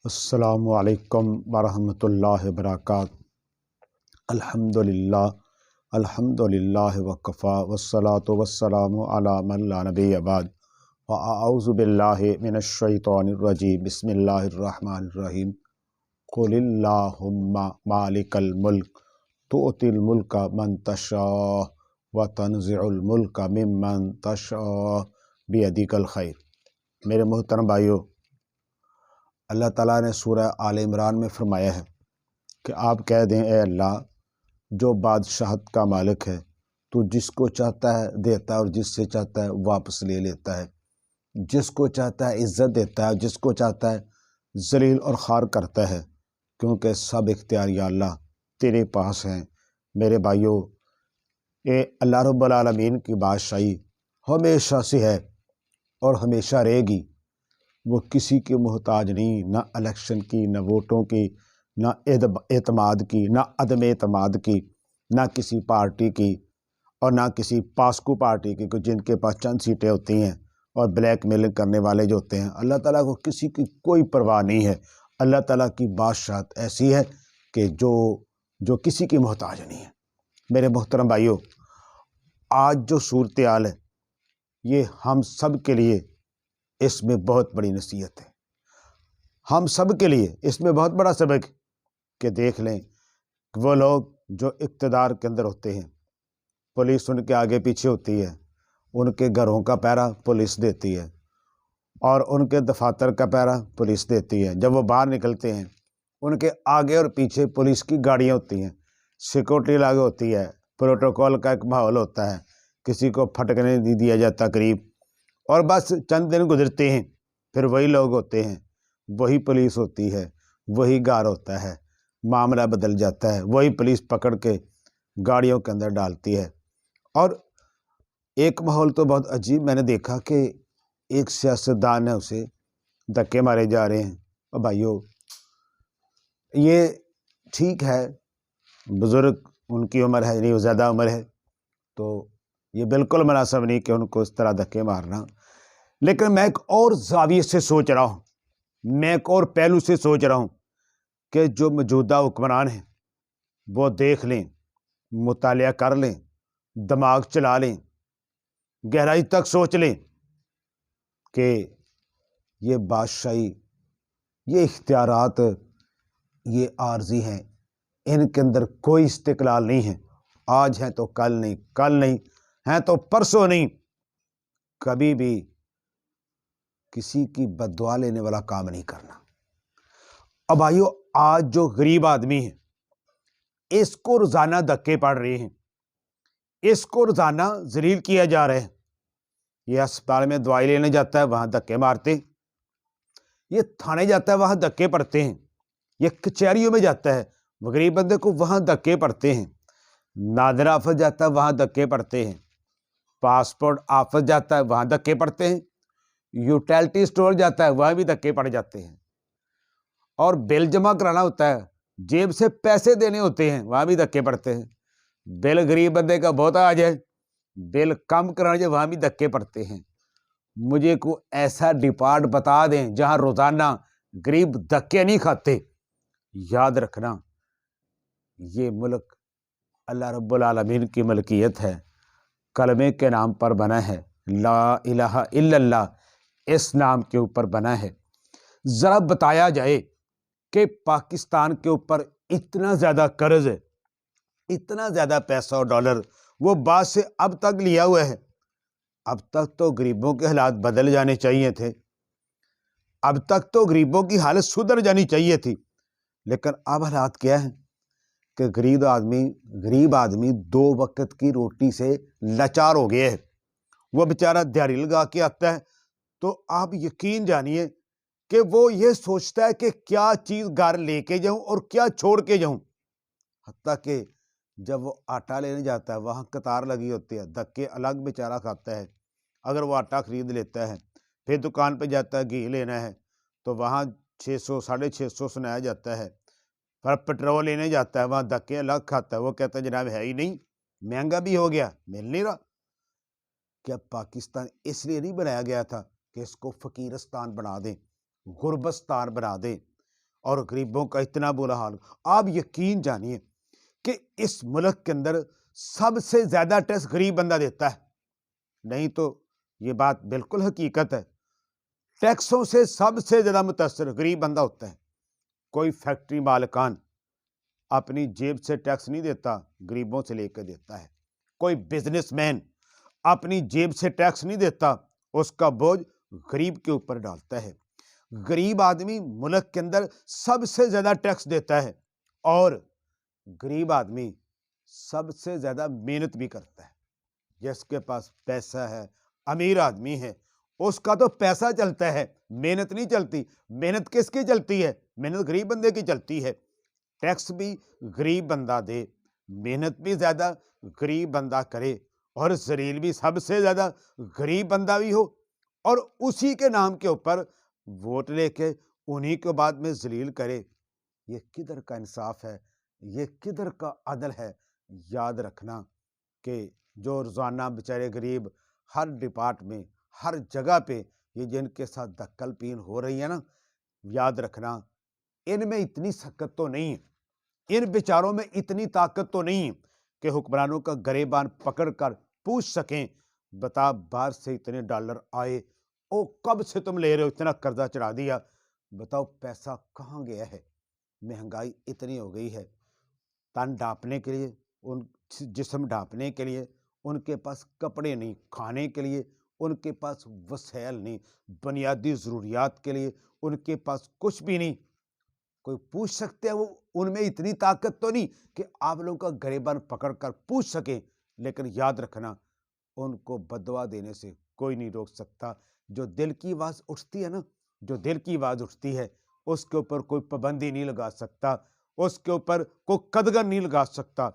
السلام علیکم ورحمۃ اللہ وبرکاتہ۔ الحمدللہ وکفا والصلاة والسلام علی من لا نبی بعد واعوذ باللہ من الشیطان الرجیم بسم اللہ الرحمن الرحیم قل اللہم مالک الملک تؤتی الملک من تشاء وتنزع الملک ممن تشاء بیدک الخیر۔ میرے محترم بھائیو، اللہ تعالیٰ نے سورہ آل عمران میں فرمایا ہے کہ آپ کہہ دیں اے اللہ جو بادشاہت کا مالک ہے، تو جس کو چاہتا ہے دیتا ہے اور جس سے چاہتا ہے واپس لے لیتا ہے، جس کو چاہتا ہے عزت دیتا ہے، جس کو چاہتا ہے ذلیل اور خوار کرتا ہے، کیونکہ سب اختیار یا اللہ تیرے پاس ہیں۔ میرے بھائیوں، اے اللہ رب العالمین کی بادشاہی ہمیشہ سے ہے اور ہمیشہ رہے گی۔ وہ کسی کے محتاج نہیں، نہ الیکشن کی، نہ ووٹوں کی، نہ اعتماد کی، نہ عدم اعتماد کی، نہ کسی پارٹی کی اور نہ کسی پاسکو پارٹی کی، جن کے پاس چند سیٹیں ہوتی ہیں اور بلیک میلنگ کرنے والے جو ہوتے ہیں۔ اللہ تعالیٰ کو کسی کی کوئی پرواہ نہیں ہے۔ اللہ تعالیٰ کی بادشاہت ایسی ہے کہ جو کسی کی محتاج نہیں ہے۔ میرے محترم بھائیوں، آج جو صورتحال ہے یہ ہم سب کے لیے اس میں بہت بڑی نصیحت ہے۔ ہم سب کے لیے اس میں بہت بڑا سبق کہ دیکھ لیں کہ وہ لوگ جو اقتدار کے اندر ہوتے ہیں، پولیس ان کے آگے پیچھے ہوتی ہے، ان کے گھروں کا پہرا پولیس دیتی ہے اور ان کے دفاتر کا پہرا پولیس دیتی ہے۔ جب وہ باہر نکلتے ہیں ان کے آگے اور پیچھے پولیس کی گاڑیاں ہوتی ہیں، سیکورٹی لاگو ہوتی ہے، پروٹوکول کا ایک ماحول ہوتا ہے، کسی کو پھٹکنے نہیں دیا جاتا قریب۔ اور بس چند دن گزرتے ہیں پھر وہی لوگ ہوتے ہیں، وہی پولیس ہوتی ہے، وہی گار ہوتا ہے، معاملہ بدل جاتا ہے، وہی پولیس پکڑ کے گاڑیوں کے اندر ڈالتی ہے۔ اور ایک ماحول تو بہت عجیب میں نے دیکھا کہ ایک سیاستدان ہے، اسے دھکے مارے جا رہے ہیں۔ اور بھائیو، یہ ٹھیک ہے، بزرگ ان کی عمر ہے، یعنی زیادہ عمر ہے، تو یہ بالکل مناسب نہیں کہ ان کو اس طرح دھکے مارنا۔ لیکن میں ایک اور زاویے سے سوچ رہا ہوں، میں ایک اور پہلو سے سوچ رہا ہوں کہ جو موجودہ حکمران ہیں وہ دیکھ لیں، مطالعہ کر لیں، دماغ چلا لیں، گہرائی تک سوچ لیں کہ یہ بادشاہی، یہ اختیارات، یہ عارضی ہیں، ان کے اندر کوئی استقلال نہیں ہے۔ آج ہیں تو کل نہیں، کل نہیں ہیں تو پرسوں نہیں، کبھی بھی کسی کی بد دعا لینے والا کام نہیں کرنا۔ اب بھائیو، آج جو غریب آدمی ہے اس کو روزانہ دھکے پڑ رہے ہیں، اس کو روزانہ ذلیل کیا جا رہا ہے۔ یہ اسپتال میں دوائی لینے جاتا ہے، وہاں دھکے مارتے ہیں، یہ تھانے جاتا ہے، وہاں دھکے پڑتے ہیں، یہ کچہریوں میں جاتا ہے، غریب بندے کو وہاں دھکے پڑتے ہیں، نادر آفت جاتا ہے، وہاں دھکے پڑتے ہیں، پاسپورٹ آفس جاتا ہے، وہاں دھکے پڑتے ہیں، یوٹیلٹی سٹور جاتا ہے، وہاں بھی دھکے پڑ جاتے ہیں، اور بل جمع کرانا ہوتا ہے، جیب سے پیسے دینے ہوتے ہیں، وہاں بھی دھکے پڑتے ہیں۔ بل غریب بندے کا بہت آ جائے، بل کم کرانا جائے، وہاں بھی دھکے پڑتے ہیں۔ مجھے کو ایسا ڈپارٹ بتا دیں جہاں روزانہ غریب دھکے نہیں کھاتے۔ یاد رکھنا، یہ ملک اللہ رب العالمین کی ملکیت ہے، کلمے کے نام پر بنا ہے، لا الہ الا اللہ اس نام کے اوپر بنا ہے۔ ذرا بتایا جائے کہ پاکستان کے اوپر اتنا زیادہ قرض ہے، اتنا زیادہ پیسہ اور ڈالر وہ بعد سے اب تک لیا ہوا ہے۔ اب تک تو غریبوں کے حالات بدل جانے چاہیے تھے، اب تک تو غریبوں کی حالت سدھر جانی چاہیے تھی، لیکن اب حالات کیا ہے کہ غریب آدمی 2 وقت کی روٹی سے لاچار ہو گیا ہے۔ وہ بیچارہ دیہڑی لگا کے آتا ہے تو آپ یقین جانیے کہ وہ یہ سوچتا ہے کہ کیا چیز گھر لے کے جاؤں اور کیا چھوڑ کے جاؤں۔ حتیٰ کہ جب وہ آٹا لینے جاتا ہے وہاں قطار لگی ہوتی ہے، دھکے الگ بیچارہ کھاتا ہے۔ اگر وہ آٹا خرید لیتا ہے، پھر دکان پہ جاتا ہے گھی لینا ہے تو وہاں 600 650 سنایا جاتا ہے۔ پھر پٹرول لینے جاتا ہے، وہاں دھکے الگ کھاتا ہے، وہ کہتا ہے جناب ہے ہی نہیں، مہنگا بھی ہو گیا، مل نہیں رہا۔ کیا پاکستان اس لیے نہیں بنایا گیا تھا کہ اس کو فقیرستان بنا دیں، غربستان بنا دیں، اور غریبوں کا اتنا برا حال۔ آپ یقین جانیے کہ اس ملک کے اندر سب سے زیادہ ٹیکس غریب بندہ دیتا ہے، نہیں تو یہ بات بالکل حقیقت ہے۔ ٹیکسوں سے سب سے زیادہ متاثر غریب بندہ ہوتا ہے۔ کوئی فیکٹری مالکان اپنی جیب سے ٹیکس نہیں دیتا، غریبوں سے لے کے دیتا ہے۔ کوئی بزنس مین اپنی جیب سے ٹیکس نہیں دیتا، اس کا بوجھ غریب کے اوپر ڈالتا ہے۔ غریب آدمی ملک کے اندر سب سے زیادہ ٹیکس دیتا ہے، اور غریب آدمی سب سے زیادہ محنت بھی کرتا ہے۔ جس کے پاس پیسہ ہے، امیر آدمی ہے، اس کا تو پیسہ چلتا ہے، محنت نہیں چلتی۔ محنت کس کی چلتی ہے؟ محنت غریب بندے کی چلتی ہے۔ ٹیکس بھی غریب بندہ دے، محنت بھی زیادہ غریب بندہ کرے، اور ذلیل بھی سب سے زیادہ غریب بندہ بھی ہو، اور اسی کے نام کے اوپر ووٹ لے کے انہی کو بعد میں ذلیل کرے۔ یہ کدھر کا انصاف ہے؟ یہ کدھر کا عدل ہے؟ یاد رکھنا کہ جو روزانہ بیچارے غریب ہر ڈپارٹ میں، ہر جگہ پہ یہ جن کے ساتھ دکل پین ہو رہی ہے نا، یاد رکھنا ان میں اتنی سخت تو نہیں ہے، ان بیچاروں میں اتنی طاقت تو نہیں ہے کہ حکمرانوں کا گریبان پکڑ کر پوچھ سکیں، بتا باہر سے اتنے ڈالر آئے، او کب سے تم لے رہے ہو، اتنا قرضہ چڑھا دیا، بتاؤ پیسہ کہاں گیا ہے؟ مہنگائی اتنی ہو گئی ہے، تن ڈھانپنے کے لیے، ان جسم ڈھانپنے کے لیے ان کے پاس کپڑے نہیں، کھانے کے لیے ان کے پاس وسائل نہیں، بنیادی ضروریات کے لیے ان کے پاس کچھ بھی نہیں۔ کوئی پوچھ سکتے ہیں، وہ ان میں اتنی طاقت تو نہیں کہ آپ لوگوں کا گریبان پکڑ کر پوچھ سکیں، لیکن یاد رکھنا ان کو بددعا دینے سے کوئی نہیں روک سکتا۔ جو دل کی آواز اٹھتی ہے نا، جو دل کی آواز اٹھتی ہے، اس کے اوپر کوئی پابندی نہیں لگا سکتا، اس کے اوپر کوئی قدغن نہیں لگا سکتا۔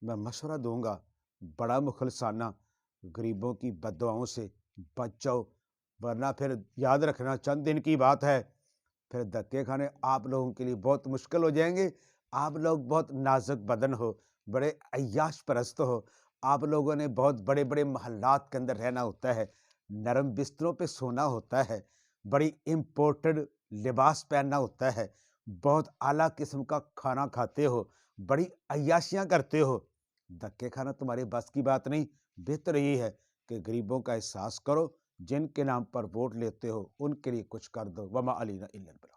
میں مشورہ دوں گا بڑا مخلصانہ، غریبوں کی بددعاؤں سے بچ جاؤ، ورنہ پھر یاد رکھنا چند دن کی بات ہے، پھر دھکے کھانے آپ لوگوں کے لیے بہت مشکل ہو جائیں گے۔ آپ لوگ بہت نازک بدن ہو، بڑے عیاش پرست ہو، آپ لوگوں نے بہت بڑے بڑے محلات کے اندر رہنا ہوتا ہے، نرم بستروں پہ سونا ہوتا ہے، بڑی امپورٹڈ لباس پہننا ہوتا ہے، بہت اعلیٰ قسم کا کھانا کھاتے ہو، بڑی عیاشیاں کرتے ہو۔ دھکے کھانا تمہارے بس کی بات نہیں۔ بہتر یہی ہے کہ غریبوں کا احساس کرو، جن کے نام پر ووٹ لیتے ہو ان کے لیے کچھ کر دو۔ وما علینا الا البلاغ۔